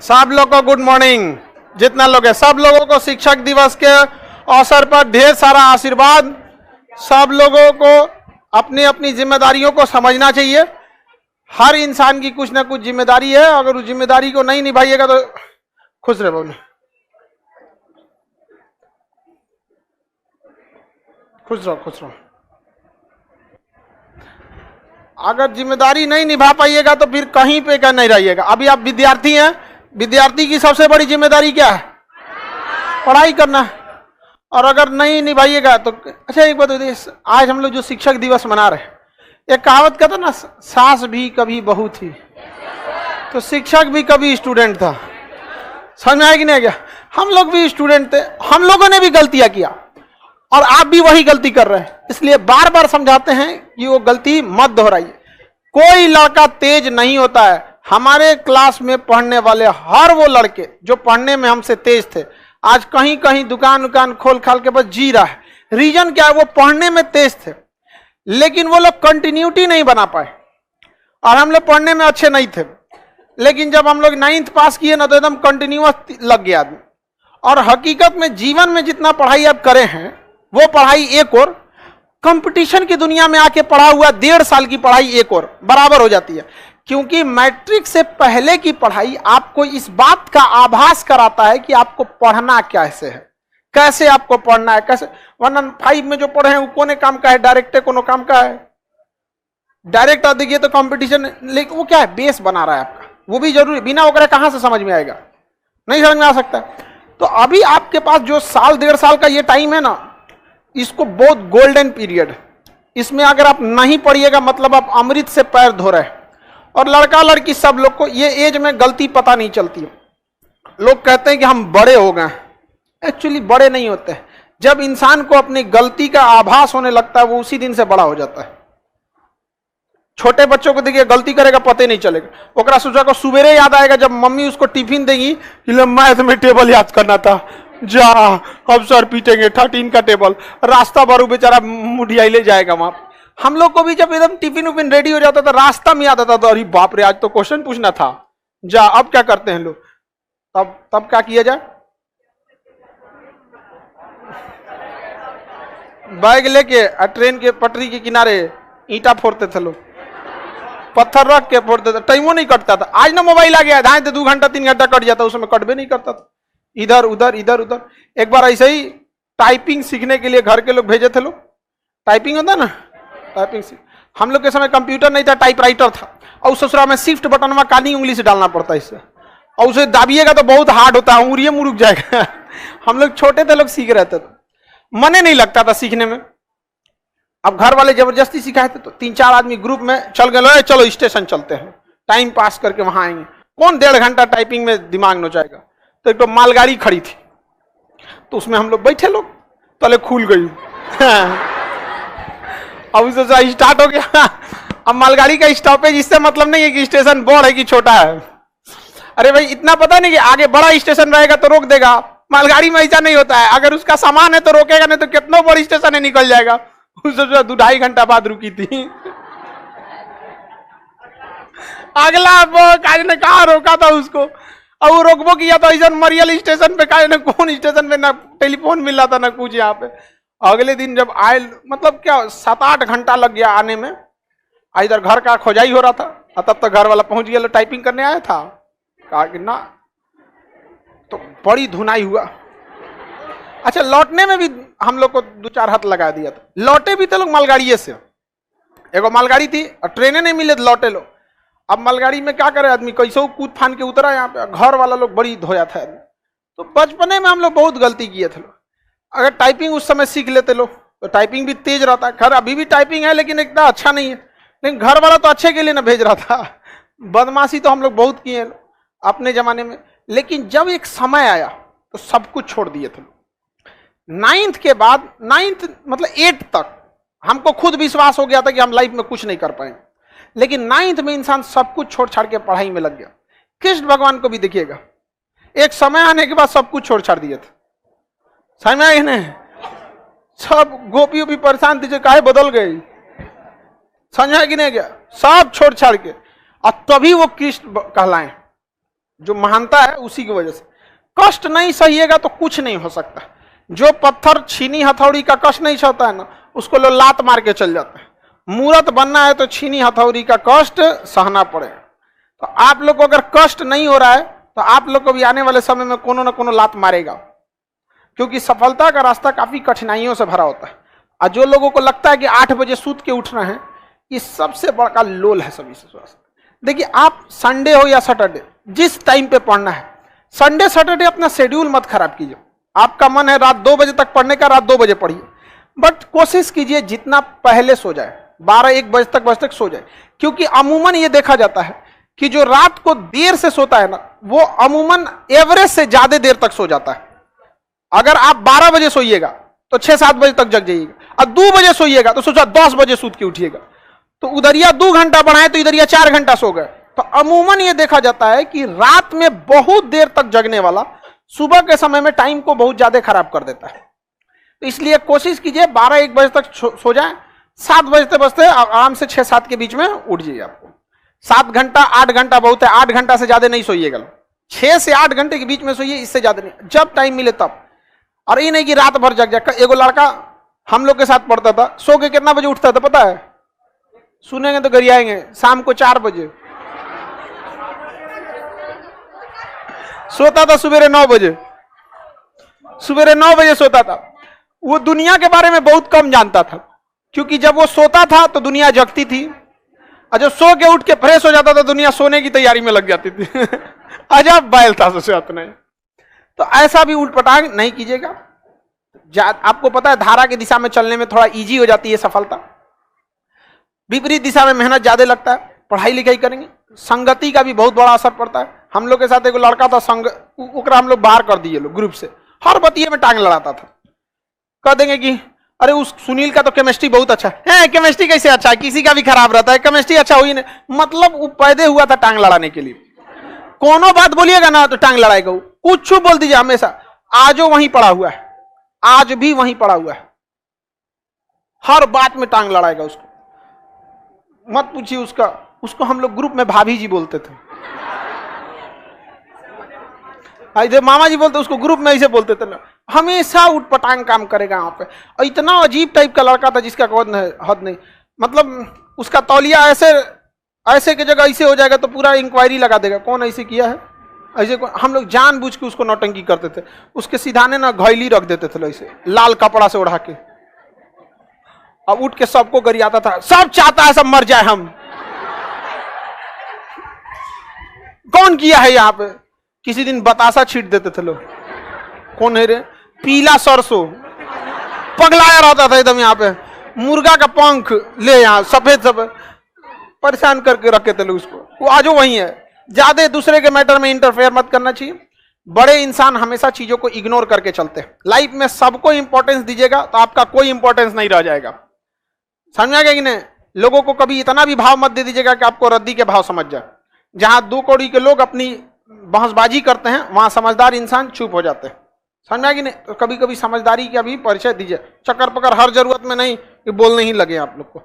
सब लोग को गुड मॉर्निंग। जितना लोग है सब लोगों को शिक्षक दिवस के अवसर पर ढेर सारा आशीर्वाद। सब लोगों को अपनी अपनी जिम्मेदारियों को समझना चाहिए। हर इंसान की कुछ ना कुछ जिम्मेदारी है, अगर उस जिम्मेदारी को नहीं निभाइएगा तो खुश रहे बोले, खुश रहो खुश रहो। अगर जिम्मेदारी नहीं निभा पाइएगा तो फिर कहीं पे का नहीं रहिएगा। अभी आप विद्यार्थी हैं, विद्यार्थी की सबसे बड़ी जिम्मेदारी क्या है? पढ़ाई करना। और अगर नहीं निभाइएगा तो अच्छा एक बात बताइए, आज हम लोग जो शिक्षक दिवस मना रहे हैं, एक कहावत कहता ना, सास भी कभी बहू थी तो शिक्षक भी कभी स्टूडेंट था। समझ में आया कि नहीं गया? हम लोग भी स्टूडेंट थे, हम लोगों ने भी गलतियां किया और आप भी वही गलती कर रहे हैं। इसलिए बार बार समझाते हैं कि वो गलती मत दोहराइए। कोई लड़का तेज नहीं होता है। हमारे क्लास में पढ़ने वाले हर वो लड़के जो पढ़ने में हमसे तेज थे, आज कहीं कहीं दुकान खोल खाल के बस जी रहा है। रीजन क्या है? वो पढ़ने में तेज थे लेकिन वो लोग कंटिन्यूटी नहीं बना पाए। और हम लोग पढ़ने में अच्छे नहीं थे, लेकिन जब हम लोग 9th पास किए ना तो एकदम कंटिन्यूअस लग गया आदमी। और हकीकत में जीवन में जितना पढ़ाई आप करे हैं वो पढ़ाई एक और, कंपटीशन की दुनिया में आके पढ़ा हुआ 1.5 साल की पढ़ाई एक और बराबर हो जाती है। क्योंकि मैट्रिक से पहले की पढ़ाई आपको इस बात का आभास कराता है कि आपको पढ़ना कैसे है, कैसे आपको पढ़ना है, कैसे। 1 और 5 में जो पढ़े हैं वो कोने काम का है, डायरेक्ट कोनो काम का है। डायरेक्ट आ देखिए तो कंपटीशन, लेकिन वो क्या है? बेस बना रहा है आपका, वो भी जरूरी। बिना वगैरह कहां से समझ में आएगा? नहीं समझ में आ सकता। तो अभी आपके पास जो साल 1.5 साल का ये टाइम है ना, इसको बहुत गोल्डन पीरियड। इसमें अगर आप नहीं पढ़िएगा मतलब आप अमृत से पैर धो रहे हैं। और लड़का लड़की सब लोग को ये एज में गलती पता नहीं चलती। लोग कहते हैं कि हम बड़े हो गए, एक्चुअली बड़े नहीं होते। जब इंसान को अपनी गलती का आभास होने लगता है वो उसी दिन से बड़ा हो जाता है। छोटे बच्चों को देखिए, गलती करेगा पता ही नहीं चलेगा। ओकरा सोचा को सुबेरे याद आएगा जब मम्मी उसको टिफिन देगी कि मैथ में टेबल याद करना था, जा अब सर पीटेंगे 13 का टेबल। रास्ता भर बेचारा मुढ़िया ले जाएगा वहां। हम लोग को भी जब एकदम टिफिन उफिन रेडी हो जाता था, रास्ता में याद आता था, अरे बाप रे आज तो क्वेश्चन पूछना था, जा। अब क्या करते हैं लोग? तब क्या किया जाए? बैग लेके ट्रेन के पटरी के किनारे ईंटा फोड़ते थे लोग, पत्थर रख के फोड़ते थे, टाइमो नहीं कटता था। आज ना मोबाइल आ गया, धाए 2 घंटा 3 घंटा कट जाता, उसमें कट भी नहीं करता था। इधर उधर इधर उधर। एक बार ऐसे ही टाइपिंग सीखने के लिए घर के लोग भेजे थे। लोग टाइपिंग होता ना, टाइपिंग सीख। हम लोग के समय कंप्यूटर नहीं था, टाइपराइटर था। और उस ससुरा में शिफ्ट बटन में काली उंगली से डालना पड़ता है इससे, और उसे दाबिएगा तो बहुत हार्ड होता है, उंगलियां मुड़क जाएगा। हम लोग छोटे थे, लोग सीख रहे थे तो मने नहीं लगता था सीखने में। अब घर वाले जबरदस्ती सिखाए थे तो 3-4 आदमी ग्रुप में चल गए, चलो स्टेशन चलते हैं, टाइम पास करके वहां आएंगे। कौन 1.5 घंटा टाइपिंग में दिमाग नोचाएगा? तो एक तो मालगाड़ी खड़ी थी तो उसमें हम लोग बैठे, लोग तले खुल गई। अब उसे स्टार्ट हो गया। अब मालगाड़ी का स्टॉपेज इससे मतलब नहीं है कि स्टेशन बड़ा है कि छोटा है। अरे भाई इतना पता नहीं कि आगे बड़ा स्टेशन रहेगा तो रोक देगा। मालगाड़ी में ऐसा नहीं होता है, अगर उसका सामान है तो रोकेगा, नहीं तो कितना बड़ी स्टेशन है निकल जाएगा। उससे 2-2.5 घंटा बाद रुकी थी। अगला काज ने कहा रोका था उसको, अब वो रोकबो किया तो ऐसा मरियल स्टेशन पे काज ने, कौन स्टेशन पे ना टेलीफोन मिल रहा था ना कुछ यहाँ पे। अगले दिन जब आए, मतलब क्या 7-8 घंटा लग गया आने में। इधर घर का खोजाई हो रहा था, तब तक घर वाला पहुंच गया, टाइपिंग करने आया था। कहा कि ना, तो बड़ी धुनाई हुआ। अच्छा, लौटने में भी हम लोग को 2-4 हाथ लगा दिया था। लौटे भी थे लोग मालगाड़ी से। एगो मालगाड़ी थी और ट्रेनें नहीं मिले, लौटे लोग। अब मालगाड़ी में क्या करे आदमी, कैसे कूद फान के उतरा यहाँ पे। घर वाला लोग बड़ी धोया था। तो बचपने में हम लोग बहुत गलती किए थे। अगर टाइपिंग उस समय सीख लेते लोग तो टाइपिंग भी तेज रहता। खैर अभी भी टाइपिंग है लेकिन इतना अच्छा नहीं है, लेकिन घर वाला तो अच्छे के लिए ना भेज रहा था। बदमाशी तो हम लोग बहुत किए अपने जमाने में। लेकिन जब एक समय आया तो सब कुछ छोड़ दिए थे। 9th के बाद, 9th मतलब 8 तक हमको खुद विश्वास हो गया था कि हम लाइफ में कुछ नहीं कर पाएंगे। लेकिन 9th में इंसान सब कुछ छोड़ छाड़ के पढ़ाई में लग गया। कृष्ण भगवान को भी देखिएगा, एक समय आने के बाद सब कुछ छोड़ छाड़ दिए थे। समझ में आई नहीं? सब गोपी भी परेशान थी, काहे बदल गई, समझा कि नहीं गया? सब छोड़ छाड़ के, और तभी वो कृष्ण कहलाए। जो महानता है उसी की वजह से। कष्ट नहीं सहिएगा तो कुछ नहीं हो सकता। जो पत्थर छीनी हथौड़ी का कष्ट नहीं सहता है ना, उसको लोग लात मार के चल जाते हैं। मूर्त बनना है तो छीनी हथौड़ी का कष्ट सहना पड़ेगा। तो आप लोग को अगर कष्ट नहीं हो रहा है तो आप लोग को भी आने वाले समय में कोनो न कोनो लात मारेगा, क्योंकि सफलता का रास्ता काफी कठिनाइयों से भरा होता है। और जो लोगों को लगता है कि 8 बजे सूत के उठना है, ये सबसे बड़ा लोल है सभी से। देखिए, आप संडे हो या सैटरडे जिस टाइम पे पढ़ना है, संडे सैटरडे अपना शेड्यूल मत खराब कीजिए। आपका मन है रात 2 बजे तक पढ़ने का, रात 2 बजे पढ़िए, बट कोशिश कीजिए जितना पहले सो जाए, 12-1 बजे तक सो जाए। क्योंकि अमूमन ये देखा जाता है कि जो रात को देर से सोता है ना, वो अमूमन एवरेज से ज्यादा देर तक सो जाता है। अगर आप 12 बजे सोइएगा तो 6-7 बजे तक जग जाइएगा, और 2 बजे सोइएगा तो सोचा 10 बजे सूत के उठिएगा, तो उधरिया 2 घंटा बढ़ाए तो इधरिया 4 घंटा सो गए। तो अमूमन ये देखा जाता है कि रात में बहुत देर तक जगने वाला सुबह के समय में टाइम को बहुत ज्यादा खराब कर देता है। तो इसलिए कोशिश कीजिए 12-1 बजे तक सो जाए, 7 बजते बजते आराम से 6-7 के बीच में उठ जाइए। आपको 7 घंटा 8 घंटा बहुत है, 8 घंटा से ज्यादा नहीं सोइएगा। 6 से 8 घंटे के बीच में सोइए, इससे ज्यादा नहीं, जब टाइम मिले तब। और ये नहीं कि रात भर जग जाए। एगो लड़का हम लोग के साथ पढ़ता था, सो के कितना बजे उठता था पता है? सुनेंगे तो गरियाएंगे, शाम को 4 बजे सोता था, सवेरे 9 बजे, सवेरे 9 बजे सोता था। वो दुनिया के बारे में बहुत कम जानता था, क्योंकि जब वो सोता था तो दुनिया जगती थी, और जब सो के उठ के फ्रेश हो जाता था दुनिया सोने की तैयारी में लग जाती थी। अजब बैल था सोचे अपने। तो ऐसा भी उल्टपटांग नहीं कीजिएगा। आपको पता है धारा की दिशा में चलने में थोड़ा इजी हो जाती है सफलता, विपरीत दिशा में मेहनत ज्यादा लगता है। पढ़ाई लिखाई करेंगे, संगति का भी बहुत बड़ा असर पड़ता है। हम लोग के साथ एक लड़का था, ओकरा हम लोग बाहर कर दिए लोग ग्रुप से, हर बतिये में टांग लड़ाता था। कह देंगे कि अरे उस सुनील का तो केमिस्ट्री बहुत अच्छा है, केमिस्ट्री कैसे अच्छा है, किसी का भी खराब रहता है, केमिस्ट्री अच्छा हुई नहीं। मतलब वो पैदे हुआ था टांग लड़ाने के लिए। कोनो बात बोलिएगा ना तो टांग लड़ाएगा, कुछ बोल दीजिए हमेशा, आजो वहीं पड़ा हुआ है, आज भी वहीं पड़ा हुआ है, हर बात में टांग लड़ाएगा। उसको मत पूछिए उसको हम लोग ग्रुप में भाभी जी बोलते थे, इधर मामा जी बोलते, उसको ग्रुप में ऐसे बोलते थे ना। हमेशा उठपटांग काम करेगा यहाँ पे। और इतना अजीब टाइप का लड़का था जिसका हद नहीं। मतलब उसका तौलिया ऐसे की जगह ऐसे हो जाएगा तो पूरा इंक्वायरी लगा देगा, कौन ऐसे किया है, ऐसे हम लोग जानबूझ के उसको नौटंकी करते थे। उसके सीधाने ना घैली रख देते थे ऐसे लाल कपड़ा से उड़ा के, अब उठ के सबको गरियाता था, सब चाहता है सब मर जाए हम। कौन किया है यहाँ पे? किसी दिन बतासा छीट देते थे लोग, कौन है रे, पीला सरसों, पगलाया रहता था एकदम। यहाँ पे मुर्गा का पंख ले, यहाँ सफेद सफेद, परेशान करके रखे थे लोग उसको। वो आजो वही है। ज्यादा दूसरे के मैटर में इंटरफेयर मत करना चाहिए। बड़े इंसान हमेशा चीजों को इग्नोर करके चलते हैं। लाइफ में सबको इंपॉर्टेंस दीजिएगा तो आपका कोई इंपॉर्टेंस नहीं रह जाएगा। समझा गया कि नहीं? लोगों को कभी इतना भी भाव मत दे दीजिएगा कि आपको रद्दी के भाव समझ जाए। जहां 2 कौड़ी के लोग अपनी बहसबाजी करते हैं, वहां समझदार इंसान चुप हो जाते हैं। समझा कि नहीं? तो कभी कभी समझदारी का भी परिचय दीजिए। चक्कर पकड़ हर जरूरत में नहीं कि बोलने ही लगे आप लोग को।